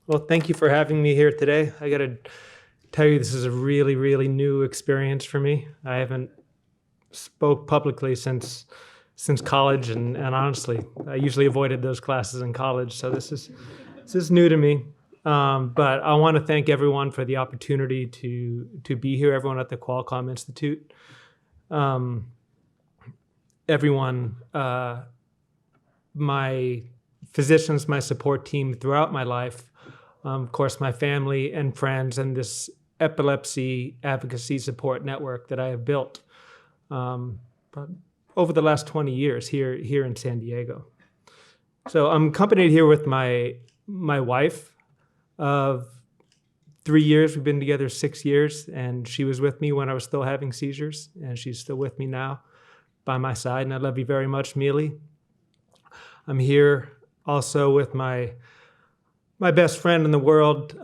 Well, thank you for having me here today. I got to tell you, this is a really, really new experience for me. I haven't spoke publicly since college, and honestly, I usually avoided those classes in college, so this is new to me. But I want to thank everyone for the opportunity to be here. Everyone at the Qualcomm Institute, everyone, my physicians, my support team throughout my life. Of course, my family and friends, and this epilepsy advocacy support network that I have built over the last 20 years here in San Diego. So I'm accompanied here with my wife of 3 years. We've been together 6 years, and she was with me when I was still having seizures, and she's still with me now by my side, and I love you very much, Mealy. I'm here also with my best friend in the world,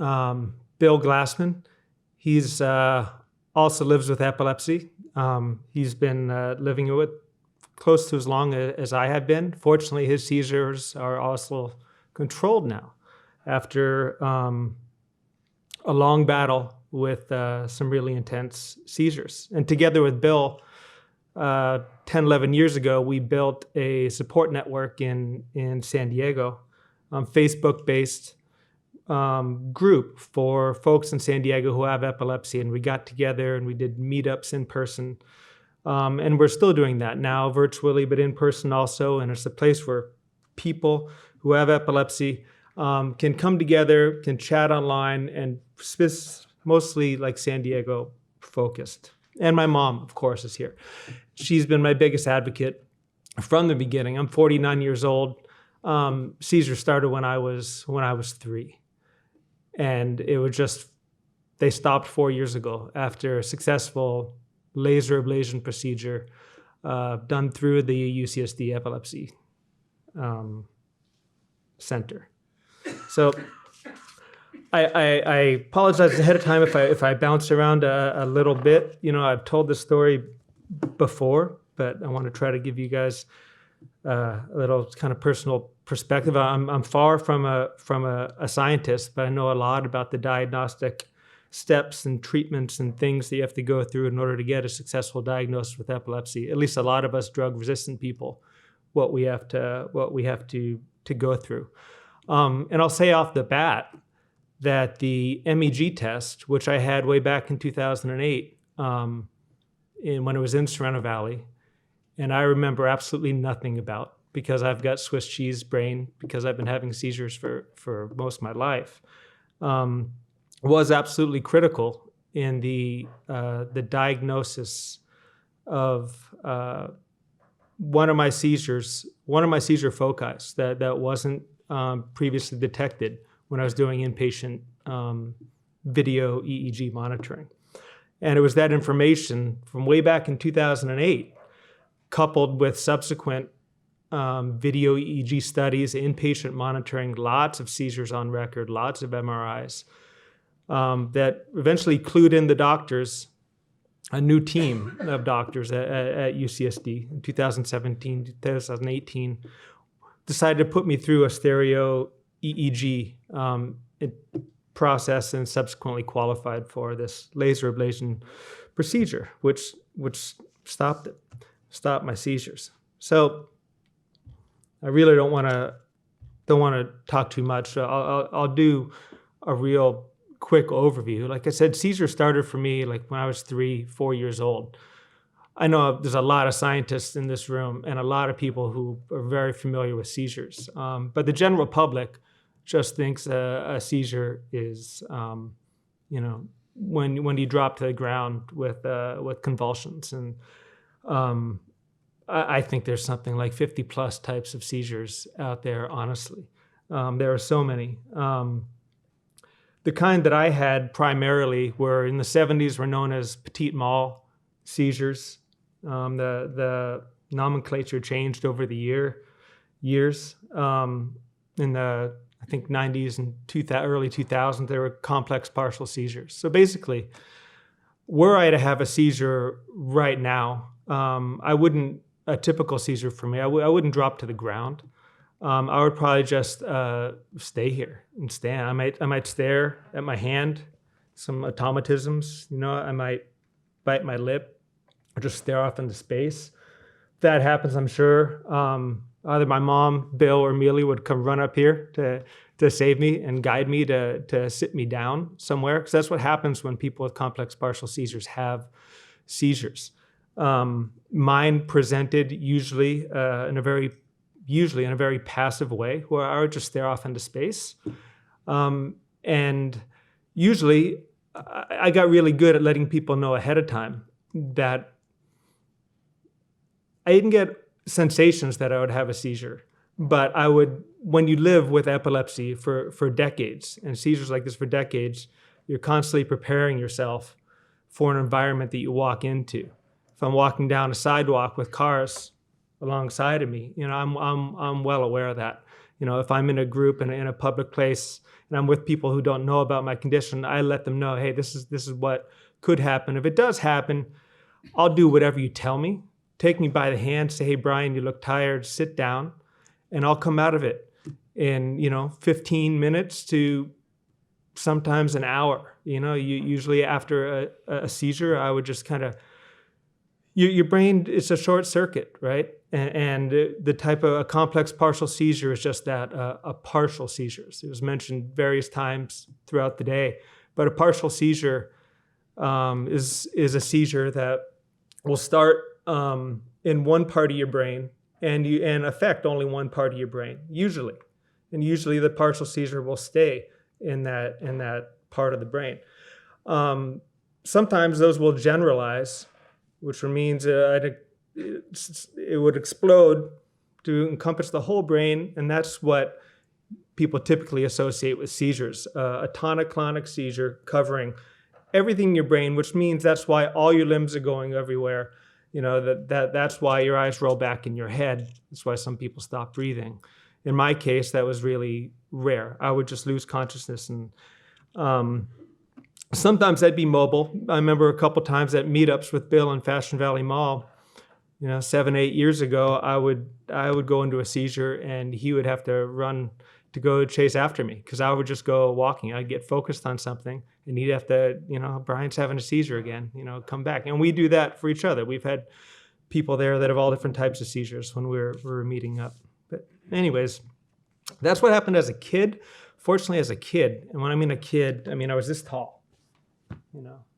Bill Glassman. He's also lives with epilepsy. He's been living with close to as long as I have been. Fortunately, his seizures are also controlled now after a long battle with some really intense seizures. And together with Bill, 10, 11 years ago, we built a support network in San Diego, Facebook-based group for folks in San Diego who have epilepsy. And we got together and we did meetups in person. And we're still doing that now virtually, but in person also. And it's a place where people who have epilepsy can come together, can chat online, and mostly like San Diego focused. And my mom, of course, is here. She's been my biggest advocate from the beginning. I'm 49 years old. Seizures started when I was 3. And it was just, they stopped 4 years ago after a successful laser ablation procedure done through the UCSD Epilepsy Center. So I apologize ahead of time if I bounce around a little bit. You know, I've told this story before, but I want to try to give you guys a little kind of personal perspective. I'm far from a scientist, but I know a lot about the diagnostic steps and treatments and things that you have to go through in order to get a successful diagnosis with epilepsy. At least a lot of us drug-resistant people, what we have to go through. And I'll say off the bat that the MEG test, which I had way back in 2008, when it was in Sereno Valley, and I remember absolutely nothing about, because I've got Swiss cheese brain, because I've been having seizures for most of my life, was absolutely critical in the diagnosis of one of my seizure foci that wasn't previously detected when I was doing inpatient video EEG monitoring. And it was that information from way back in 2008, coupled with subsequent video EEG studies, inpatient monitoring, lots of seizures on record, lots of MRIs, that eventually clued in the doctors, a new team of doctors at UCSD in 2017, 2018, decided to put me through a stereo EEG process and subsequently qualified for this laser ablation procedure, which stopped my seizures. So I really don't want to talk too much. I'll do a real quick overview. Like I said, seizures started for me like when I was 3-4 years old. I know there's a lot of scientists in this room and a lot of people who are very familiar with seizures, but the general public just thinks a seizure is, when you drop to the ground with convulsions. And I think there's something like 50 plus types of seizures out there, honestly. There are so many. The kind that I had primarily were in the 70s, were known as petit mal seizures. The nomenclature changed over the years. In the, I think, 90s and early 2000s, there were complex partial seizures. So basically, were I to have a seizure right now, a typical seizure for me, I wouldn't drop to the ground. I would probably just stay here and stand. I might stare at my hand, some automatisms. I might bite my lip or just stare off into space. If that happens, I'm sure either my mom, Bill, or Mealy would come run up here to save me and guide me to sit me down somewhere, because that's what happens when people with complex partial seizures have seizures. Mine presented usually in a very passive way, where I would just stare off into space. And usually I got really good at letting people know ahead of time that I didn't get sensations that I would have a seizure, but I would, when you live with epilepsy for decades and seizures like this for decades, you're constantly preparing yourself for an environment that you walk into. If I'm walking down a sidewalk with cars alongside of me, I'm well aware of that. If I'm in a group in a public place and I'm with people who don't know about my condition, I let them know, hey, this is what could happen. If it does happen, I'll do whatever you tell me. Take me by the hand, say, hey, Brian, you look tired, sit down, and I'll come out of it in, 15 minutes to sometimes an hour. Usually after a seizure, I would just kind of, your brain, it's a short circuit, right? And the type of a complex partial seizure is just that, a partial seizure. It was mentioned various times throughout the day, but a partial seizure is a seizure that will start in one part of your brain and affect only one part of your brain, usually. And usually the partial seizure will stay in that part of the brain. Sometimes those will generalize, which means it would explode to encompass the whole brain, and that's what people typically associate with seizures. A tonic-clonic seizure covering everything in your brain, which means that's why all your limbs are going everywhere. That's why your eyes roll back in your head. That's why some people stop breathing. In my case, that was really rare. I would just lose consciousness, and sometimes I'd be mobile. I remember a couple times at meetups with Bill in Fashion Valley Mall, 7, 8 years ago, I would go into a seizure and he would have to run to go chase after me because I would just go walking. I'd get focused on something and he'd have to, Brian's having a seizure again, come back. And we do that for each other. We've had people there that have all different types of seizures when we were meeting up. But anyways, that's what happened as a kid. Fortunately, as a kid, and when I mean a kid, I mean I was this tall.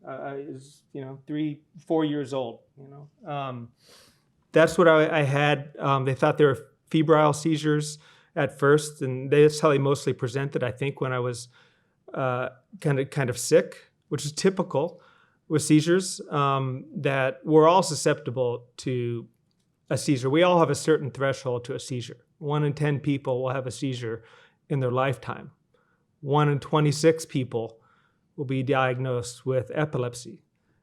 I was 3, 4 years old. That's what I had. They thought they were febrile seizures at first, and that's how they mostly presented. I think when I was kind of sick, which is typical with seizures, that we're all susceptible to a seizure. We all have a certain threshold to a seizure. 1 in 10 people will have a seizure in their lifetime. 1 in 26 people will be diagnosed with epilepsy,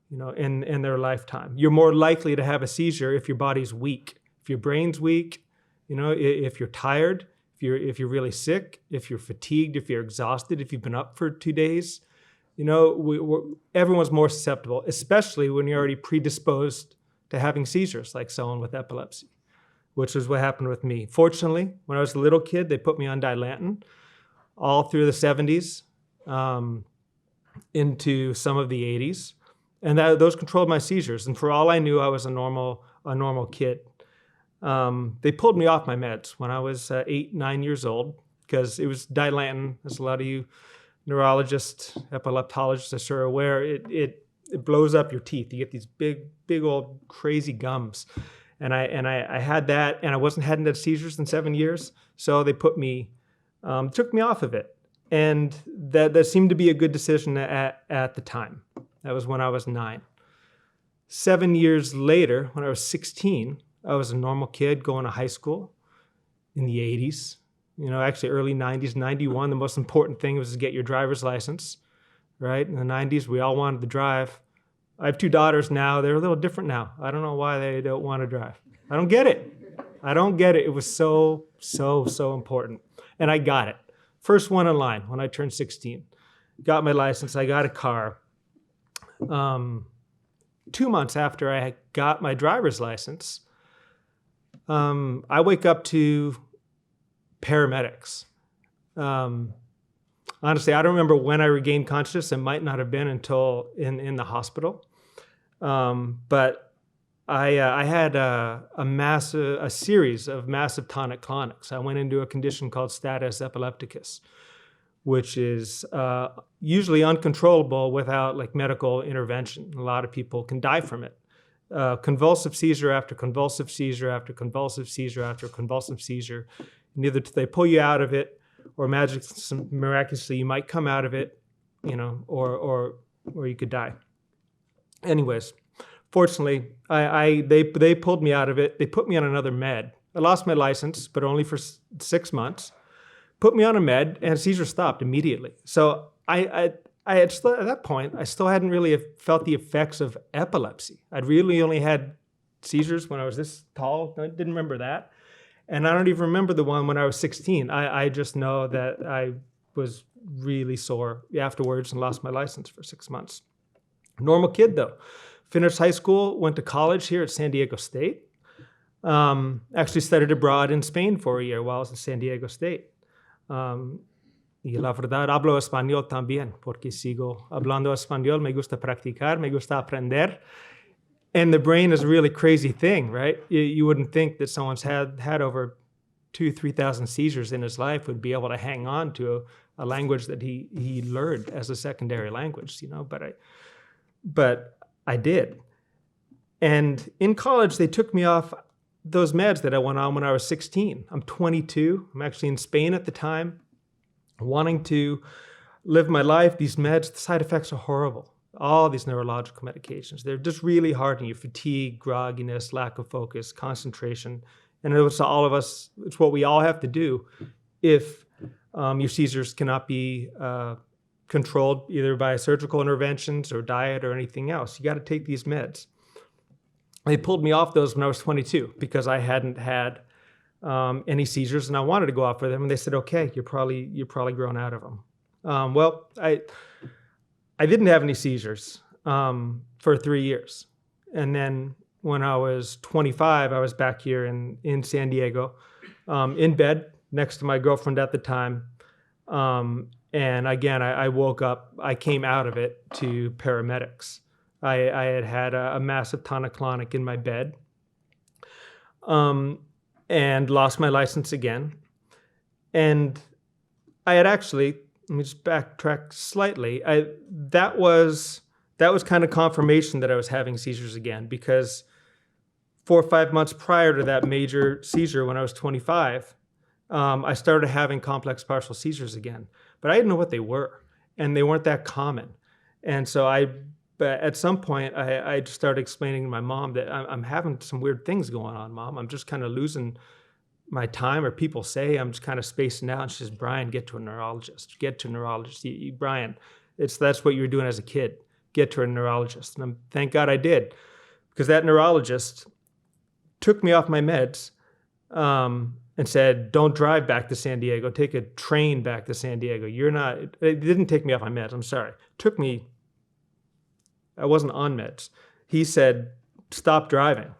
in their lifetime. You're more likely to have a seizure if your body's weak. If your brain's weak, if you're tired, if you're really sick, if you're fatigued, if you're exhausted, if you've been up for 2 days, everyone's more susceptible, especially when you're already predisposed to having seizures, like someone with epilepsy, which is what happened with me. Fortunately, when I was a little kid, they put me on Dilantin all through the 70s. Into some of the 80s, and those controlled my seizures. And for all I knew, I was a normal kid. They pulled me off my meds when I was 8, 9 years old because it was Dilantin, as a lot of you neurologists, epileptologists are sure aware. It blows up your teeth. You get these big old crazy gums, and I had that, and I hadn't had seizures in 7 years, so they took me off of it. And that seemed to be a good decision at the time. That was when I was 9. 7 years later, when I was 16, I was a normal kid going to high school in the 80s. Actually early 90s, 91, the most important thing was to get your driver's license, right? In the 90s, we all wanted to drive. I have 2 daughters now. They're a little different now. I don't know why they don't want to drive. I don't get it. It was so important. And I got it. First one in line when I turned 16. Got my license, I got a car. 2 months after I got my driver's license, I wake up to paramedics. Honestly, I don't remember when I regained consciousness. It might not have been until in the hospital. But I had a series of massive tonic-clonics. I went into a condition called status epilepticus, which is usually uncontrollable without like medical intervention. A lot of people can die from it. Convulsive seizure after convulsive seizure after convulsive seizure after convulsive seizure. And either they pull you out of it, or miraculously you might come out of it, or you could die. Anyways, fortunately, they pulled me out of it. They put me on another med. I lost my license, but only for 6 months. Put me on a med, and seizure stopped immediately. So I had still, at that point, I still hadn't really felt the effects of epilepsy. I'd really only had seizures when I was this tall. I didn't remember that. And I don't even remember the one when I was 16. I just know that I was really sore afterwards and lost my license for 6 months. Normal kid, though. Finished high school, went to college here at San Diego State. Actually studied abroad in Spain for a year while I was in San Diego State. Y la verdad, hablo español también, porque sigo hablando español, me gusta practicar, me gusta aprender. And the brain is a really crazy thing, right? You wouldn't think that someone's had over 2,000-3,000 seizures in his life would be able to hang on to a language that he learned as a secondary language, but I did. And in college, they took me off those meds that I went on when I was 16. I'm 22. I'm actually in Spain at the time, wanting to live my life. These meds, the side effects are horrible. All these neurological medications, they're just really hard on you. Fatigue, grogginess, lack of focus, concentration. And it's all of us, it's what we all have to do if your seizures cannot be controlled either by surgical interventions or diet or anything else. You got to take these meds. They pulled me off those when I was 22 because I hadn't had any seizures and I wanted to go off with them. And they said, okay, you're probably grown out of them. Well, I didn't have any seizures for 3 years. And then when I was 25, I was back here in San Diego, in bed next to my girlfriend at the time. And again, I woke up, I came out of it to paramedics. I had a massive tonic-clonic in my bed and lost my license again. And I had actually, let me just backtrack slightly. That was kind of confirmation that I was having seizures again, because 4 or 5 months prior to that major seizure when I was 25, I started having complex partial seizures again. But I didn't know what they were, and they weren't that common. And so but at some point, I just started explaining to my mom that I'm having some weird things going on, Mom. I'm just kind of losing my time, or people say I'm just kind of spacing out. And she says, Brian, get to a neurologist. Get to a neurologist. Brian, that's what you were doing as a kid. Get to a neurologist. And thank God I did, because that neurologist took me off my meds and said, don't drive back to San Diego. Take a train back to San Diego. It didn't take me off my meds. I'm sorry. I wasn't on meds. He said, stop driving.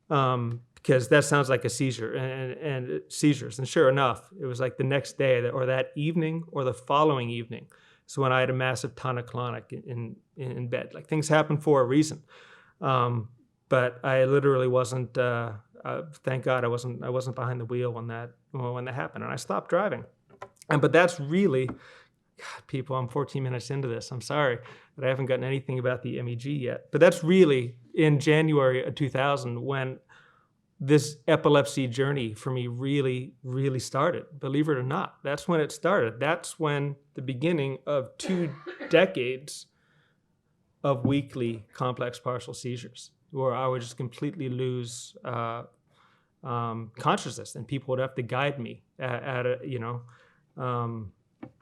Because that sounds like a seizure and seizures. And sure enough, it was like the next day or that evening or the following evening. So when I had a massive tonic-clonic in bed, like things happen for a reason. But I literally wasn't, thank God I wasn't behind the wheel when that happened, and I stopped driving. But that's really, God, people, I'm 14 minutes into this. I'm sorry that I haven't gotten anything about the MEG yet. But that's really in January of 2000 when this epilepsy journey for me really, really started. Believe it or not, that's when it started. That's when the beginning of 2 decades of weekly complex partial seizures, where I would just completely lose consciousness, and people would have to guide me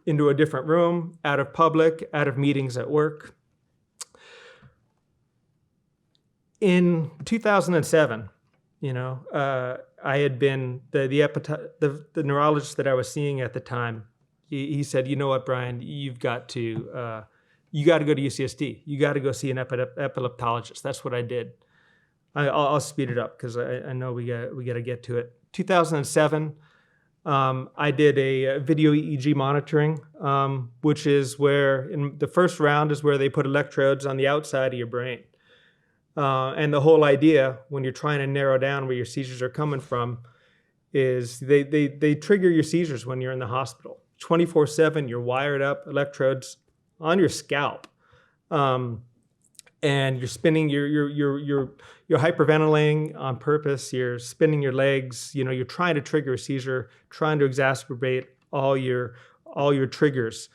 into a different room, out of public, out of meetings at work. In 2007, I had been the neurologist that I was seeing at the time. He said, you know what, Brian, you got to go to UCSD. You got to go see an epileptologist. That's what I did. I'll speed it up because I know we got to get to it. 2007, I did a video EEG monitoring, which is where in the first round is where they put electrodes on the outside of your brain. And the whole idea when you're trying to narrow down where your seizures are coming from is they trigger your seizures when you're in the hospital. 24/7, you're wired up, electrodes on your scalp. And you're spinning, you're hyperventilating on purpose. You're spinning your legs. You're trying to trigger a seizure, trying to exacerbate all your triggers,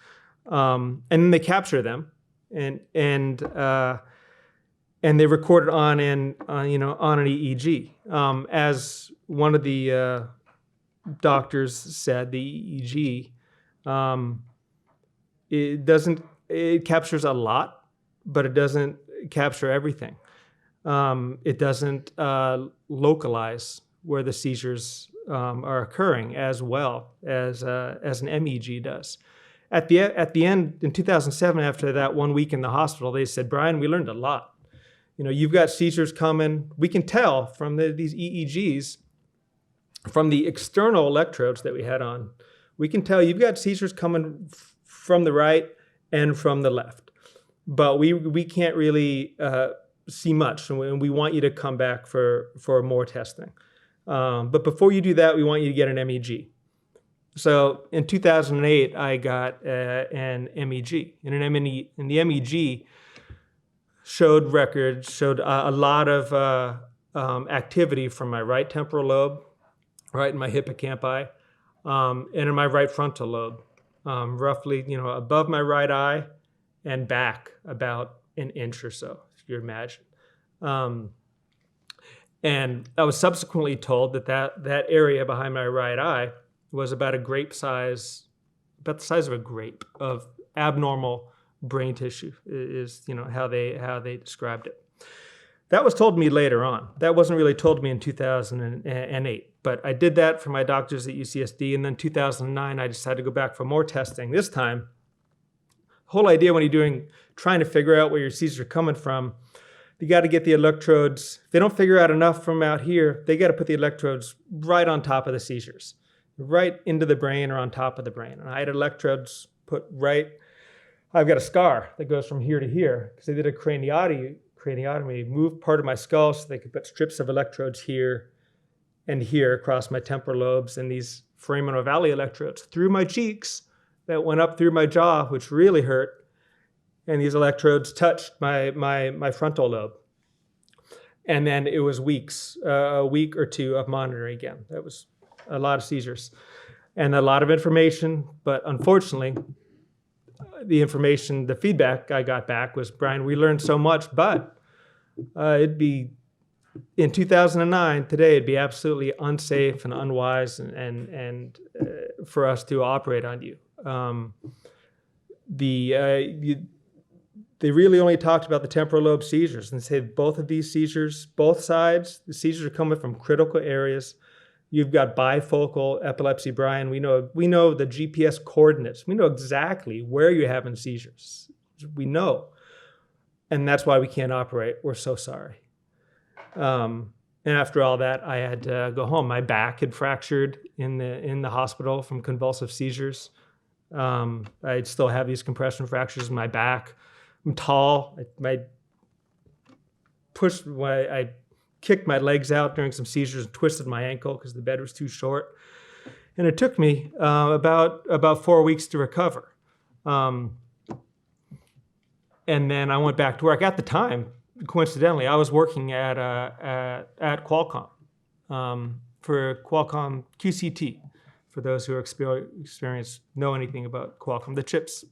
and then they capture them, and they record it on an EEG. As one of the doctors said, the EEG it captures a lot, but it doesn't capture everything. It doesn't localize where the seizures are occurring as well as an MEG does. At the end, in 2007, after that 1 week in the hospital, they said, Brian, we learned a lot. You've got seizures coming. We can tell from these EEGs, from the external electrodes that we had on, we can tell you've got seizures coming from the right and from the left. But we can't really see much, and we want you to come back for more testing. But before you do that, we want you to get an MEG. So in 2008, I got an MEG, and the MEG showed a lot of activity from my right temporal lobe, right in my hippocampi, and in my right frontal lobe, roughly above my right eye and back about an inch or so, if you imagine. And I was subsequently told that area behind my right eye was about the size of a grape of abnormal brain tissue, is how they described it. That was told to me later on. That wasn't really told to me in 2008. But I did that for my doctors at UCSD, and then 2009 I decided to go back for more testing. This time, the whole idea when you're trying to figure out where your seizures are coming from, you got to get the electrodes. If they don't figure out enough from out here, they got to put the electrodes right on top of the seizures, right into the brain or on top of the brain. And I had electrodes put right. I've got a scar that goes from here to here because they did a craniotomy, moved part of my skull so they could put strips of electrodes here and here across my temporal lobes, and these foramen ovale electrodes through my cheeks that went up through my jaw, which really hurt. And these electrodes touched my frontal lobe. And then it was a week or two of monitoring again. That was a lot of seizures and a lot of information. But unfortunately, the feedback I got back was, Brian, we learned so much, but it'd be, in 2009, today, it'd be absolutely unsafe and unwise and for us to operate on you. They really only talked about the temporal lobe seizures and said both of these seizures, both sides, the seizures are coming from critical areas. You've got bifocal epilepsy, Brian. We know the GPS coordinates. We know exactly where you're having seizures. We know. And that's why we can't operate. We're so sorry. And after all that, I had to go home. My back had fractured in the hospital from convulsive seizures. I still have these compression fractures in my back. I'm tall. I kicked my legs out during some seizures and twisted my ankle because the bed was too short. And it took me about 4 weeks to recover. And then I went back to work. At the time, coincidentally, I was working at Qualcomm for Qualcomm QCT. For those who are know anything about Qualcomm, the chips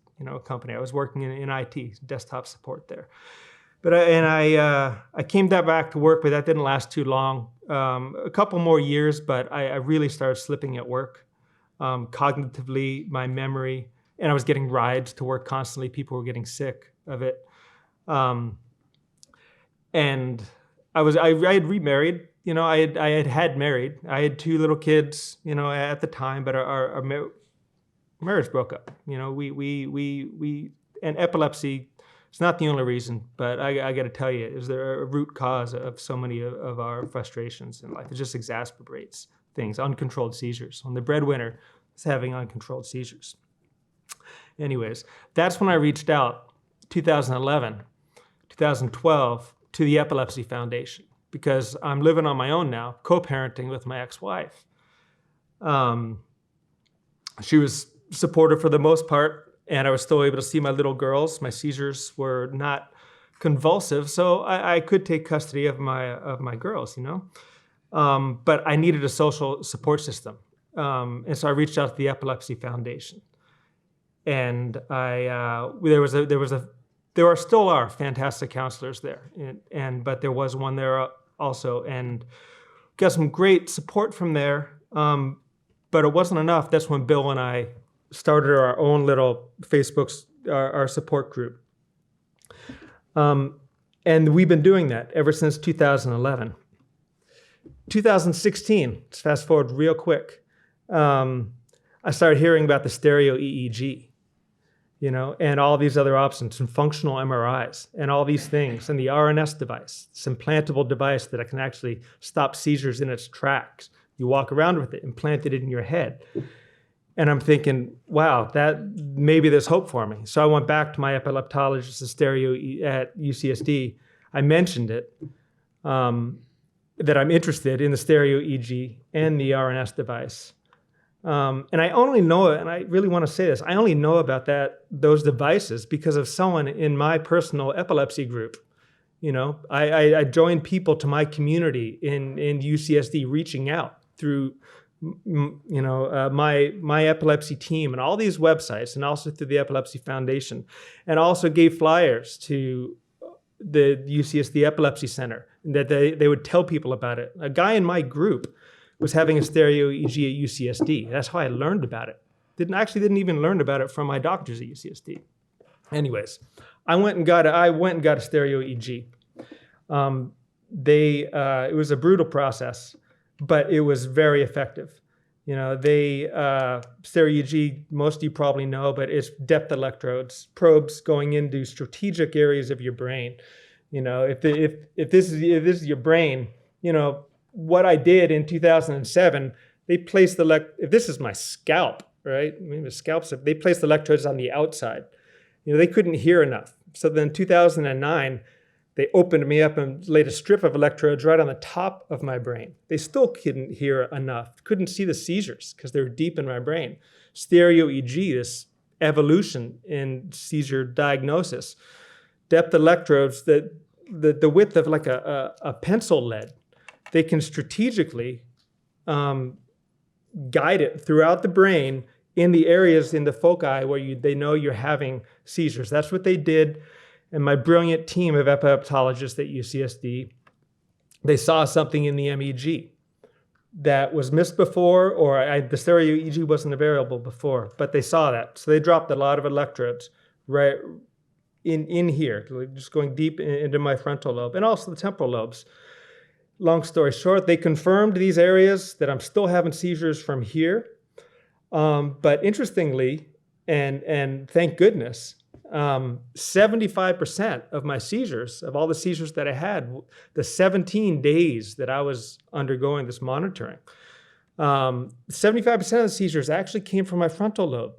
company. I was working in IT, desktop support there. But I came back to work, but that didn't last too long. A couple more years, but I really started slipping at work. Cognitively, my memory, and I was getting rides to work constantly. People were getting sick of it. And I had remarried. I had married. I had 2 little kids, at the time, but our marriage broke up. And epilepsy, it's not the only reason, but I got to tell you, is there a root cause of so many of our frustrations in life? It just exacerbates things, uncontrolled seizures, when the breadwinner is having uncontrolled seizures. Anyways, that's when I reached out, 2011, 2012, to the Epilepsy Foundation, because I'm living on my own now, co-parenting with my ex-wife. She was supportive for the most part, and I was still able to see my little girls. My seizures were not convulsive, so I could take custody of my girls, but I needed a social support system, and so I reached out to the Epilepsy Foundation, and there still are fantastic counselors there, but there was one there also, and got some great support from there. But it wasn't enough. That's when Bill and I started our own little our support group. And we've been doing that ever since 2011. 2016, let's fast forward real quick. I started hearing about the stereo EEG, and all these other options, and functional MRIs, and all these things, and the RNS device, this implantable device that can actually stop seizures in its tracks. You walk around with it, implanted it in your head. And I'm thinking, wow, that maybe there's hope for me. So I went back to my epileptologist at UCSD. I mentioned it, that I'm interested in the stereo EEG and the RNS device. And I only know it, and I really want to say this, I only know about those devices because of someone in my personal epilepsy group. I joined people to my community in UCSD reaching out through, my epilepsy team and all these websites, and also through the Epilepsy Foundation, and also gave flyers to the UCSD Epilepsy Center that they would tell people about it. A guy in my group was having a stereo EEG at UCSD. That's how I learned about it. Didn't even learn about it from my doctors at UCSD. Anyways, I went and got a stereo EEG. It was a brutal process, but it was very effective. Stereo EEG, most of you probably know, but it's depth electrodes, probes going into strategic areas of your brain. If this is your brain, what I did in 2007, they placed if this is my scalp, right? The scalp's, they placed electrodes on the outside. They couldn't hear enough. So then in 2009, they opened me up and laid a strip of electrodes right on the top of my brain. They still couldn't hear enough, couldn't see the seizures because they were deep in my brain. Stereo EEG, this evolution in seizure diagnosis. Depth electrodes, the width of like a pencil lead. They can strategically guide it throughout the brain in the areas in the foci where they know you're having seizures. That's what they did. And my brilliant team of epileptologists at UCSD, they saw something in the MEG that was missed before, or the stereo EEG wasn't available before, but they saw that. So they dropped a lot of electrodes right in here, just going deep into my frontal lobe and also the temporal lobes. Long story short, they confirmed these areas that I'm still having seizures from here. But interestingly, and thank goodness, 75% of my seizures, of all the seizures that I had, the 17 days that I was undergoing this monitoring, 75% of the seizures actually came from my frontal lobe.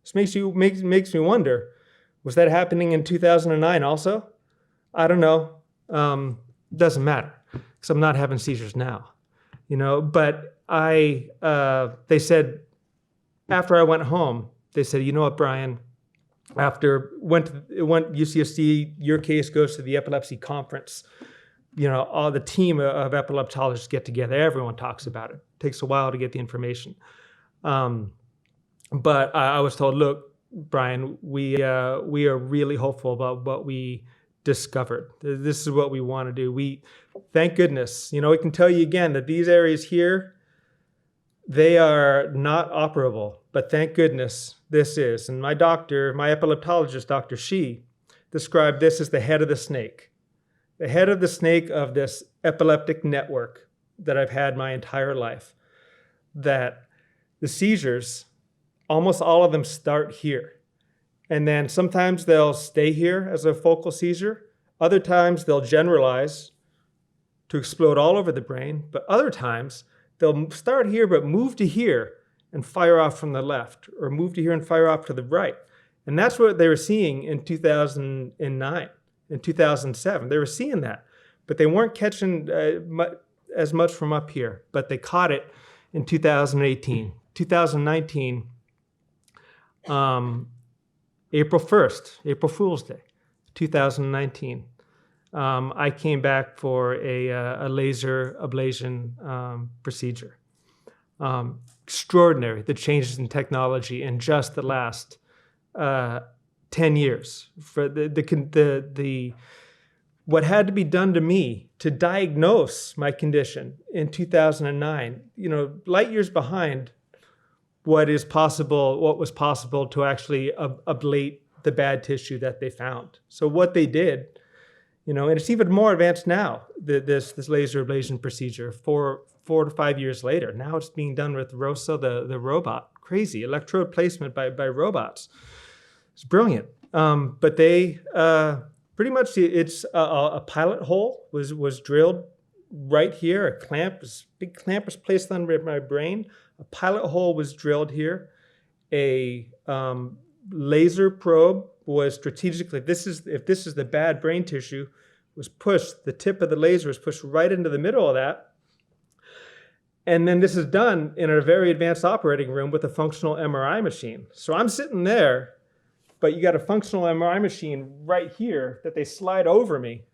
This makes me wonder, was that happening in 2009 also? I don't know. Doesn't matter, because I'm not having seizures now, But they said, after I went home, they said, you know what, Brian? Went UCSD, your case goes to the epilepsy conference. All the team of epileptologists get together. Everyone talks about it. It takes a while to get the information. But I was told, look, Brian, we are really hopeful about what we discovered. This is what we want to do. Thank goodness, we can tell you again that these areas here, they are not operable, but thank goodness this is. And my epileptologist, Dr. Shi, described this as the head of the snake of this epileptic network that I've had my entire life. That the seizures, almost all of them start here. And then sometimes they'll stay here as a focal seizure. Other times they'll generalize to explode all over the brain, but other times they'll start here, but move to here and fire off from the left, or move to here and fire off to the right. And that's what they were seeing in 2009, in 2007. They were seeing that, but they weren't catching as much from up here, but they caught it in 2018. 2019, April 1st, April Fool's Day, 2019. I came back for a laser ablation procedure. Extraordinary, the changes in technology in just the last 10 years. For the what had to be done to me to diagnose my condition in 2009, light years behind what was possible to actually ablate the bad tissue that they found. So what they did, and it's even more advanced now, this laser ablation procedure, 4 to 5 years later. Now it's being done with ROSA, the robot. Crazy, electrode placement by robots. It's brilliant. But they, pretty much it's a pilot hole was drilled right here. A big clamp was placed on my brain. A pilot hole was drilled here. A laser probe was strategically, if this is the bad brain tissue, was pushed, the tip of the laser was pushed right into the middle of that. And then this is done in a very advanced operating room with a functional MRI machine. So I'm sitting there, but you got a functional MRI machine right here that they slide over me,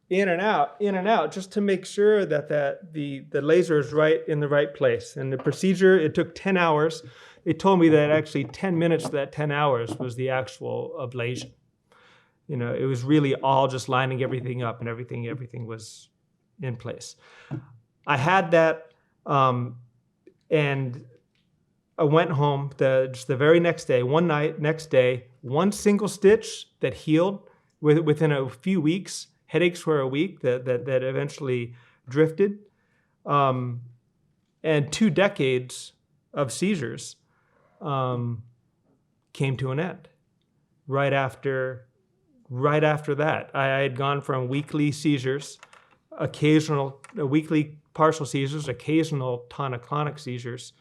in and out, just to make sure that the laser is right in the right place. And the procedure, it took 10 hours. They told me that actually 10 minutes of that 10 hours was the actual ablation. It was really all just lining everything up, and everything was in place. I had that, and I went home just the very next day, next day, one single stitch that healed within a few weeks. Headaches for a week that eventually drifted, and 2 decades of seizures came to an end. Right after that, I had gone from weekly seizures, weekly partial seizures, occasional tonic-clonic seizures,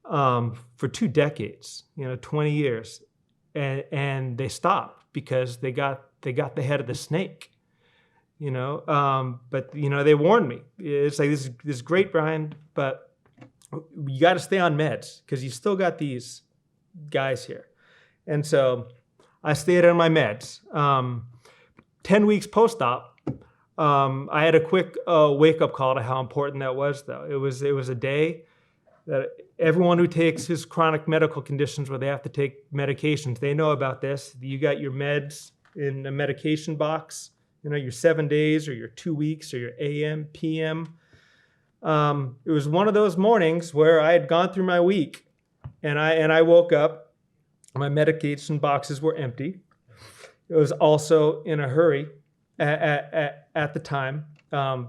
for 2 decades, 20 years, and they stopped because they got the head of the snake, but they warned me. It's like, this is great, Brian, but you got to stay on meds because you still got these guys here. And so I stayed on my meds. 10 weeks post-op, I had a quick wake-up call to how important that was, though. It was a day that everyone who takes his chronic medical conditions where they have to take medications, they know about this. You got your meds in a medication box, your 7 days or your 2 weeks or your AM, PM. It was one of those mornings where I had gone through my week, and I woke up, my medication boxes were empty. It was also in a hurry at the time,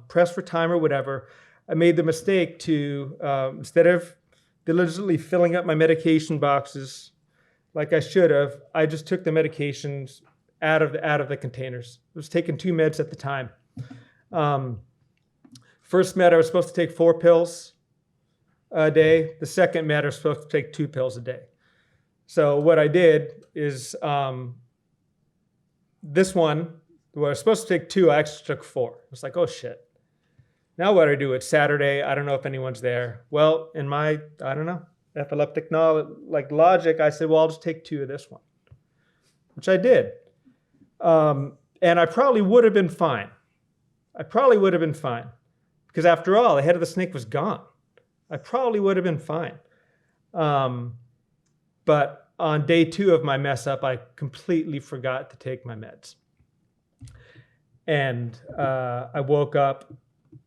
pressed for time or whatever. I made the mistake to, instead of diligently filling up my medication boxes like I should have, I just took the medications out of the containers. I was taking 2 meds at the time. First med, I was supposed to take 4 pills a day. The second med, I was supposed to take 2 pills a day. So what I did is, this one, where I was supposed to take 2, I actually took 4. I was like, oh shit. Now what do I do? It's Saturday. I don't know if anyone's there. Well, in my, I don't know, epileptic logic, I said, well, I'll just take 2 of this one, which I did. And I probably would have been fine. Because after all, the head of the snake was gone. I probably would have been fine. But on day 2 of my mess up, I completely forgot to take my meds. And I woke up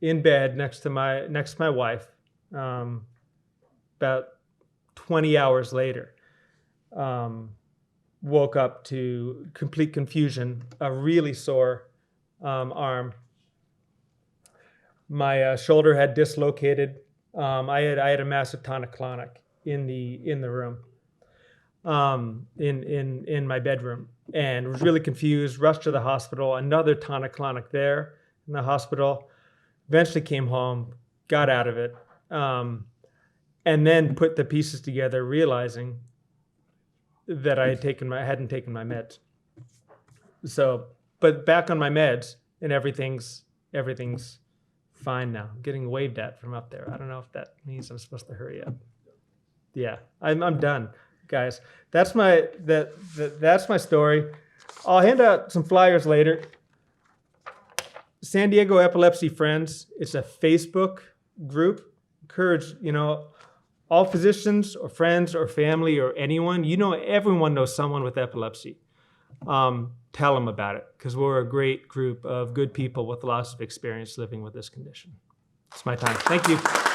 in bed next to my wife about 20 hours later. Woke up to complete confusion, a really sore arm. My shoulder had dislocated. I had a massive tonic-clonic in the room, in my bedroom, and was really confused. Rushed to the hospital. Another tonic-clonic there in the hospital. Eventually came home. got out of it, and then put the pieces together, realizing that I hadn't taken my meds. So, but back on my meds, and everything's fine now. I'm getting waved at from up there. I don't know if that means I'm supposed to hurry up. Yeah, I'm done, guys. That's my that's my story. I'll hand out some flyers later. San Diego Epilepsy Friends. It's a Facebook group. Encourage, all physicians or friends or family or anyone. Everyone knows someone with epilepsy. Tell them about it, because we're a great group of good people with lots of experience living with this condition. It's my time. Thank you.